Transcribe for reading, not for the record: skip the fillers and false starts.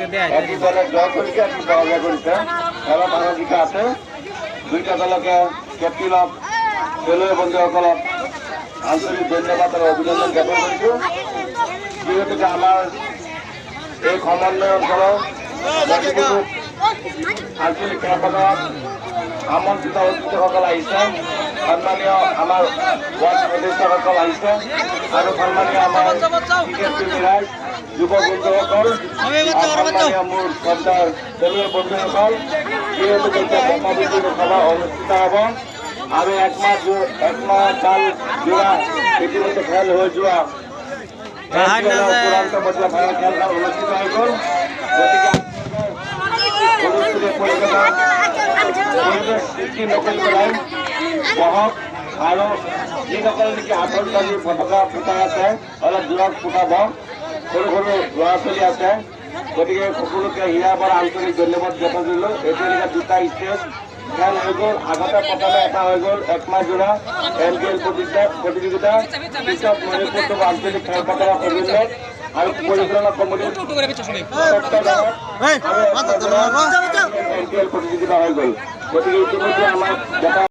একই দলে জয় কৰেছে একই পৰাজয় কৰেছে খেলা মানসিকা আছে দুইটা দলকে ক্যাপ্টেন অফ খেলুৱৈ বন্ধুসকলক আন্তৰিক ধন্যবাদ আৰ অভিনন্দন জ্ঞাপন কৰছো যেহেতু আমাৰ এই সমন্বয় অঞ্চল আঞ্চলিক খেলাপথাৰত আমন্ত্ৰিত অতিথিসকল আহিছে সন্মানীয় আমাৰ ওয়াৰ্ড সদস্যসকল আহিছে আৰু সন্মানীয় আমাৰ ক্ৰিকেট প্ৰেমী ৰাইজ যুৱ বন্ধুসকল সন্মানীয় মোৰ শ্ৰদ্ধাৰ খেলুৱৈ বন্ধুসকল যিহেতু সমাবেশী সভা অনুষ্ঠিত হ'ব আৰু একমাহ কাল জোড়া ইতিমধ্যে খেল হৈ যোৱা চূড়ান্ত পৰ্যায়ৰ খেলখন অনুষ্ঠিত হৈ গ'ল গতিকে পৰিৱেশ সৃষ্টি নকৰি পেলাই বহক আৰু যিসকল নেকি আতংকবাদী পতাকা ফুটাই আছে অলপ দূৰত ফুটাব সৰু সৰু ল'ৰা ছোৱালী আছে গতিকে সকলোকে হিয়াৰ পৰা আন্তৰিক ধন্যবাদ জ্ঞাপন কৰিলোঁ এতিয়ালৈকে দুটা ষ্টেজ খেল হৈ গ'ল আগতে প্ৰথমে এটা হৈ গ'ল একমাহ জোৰা MPL প্ৰতিযোগিতা পিছত মণিপুৰ আঞ্চলিক খেলপথাৰৰ সন্মিলন আৰু পৰিচালনা কমিটিৰ MPL প্ৰতিযোগিতা হৈ গ'ল গতিকে ইতিমধ্যে আমাৰ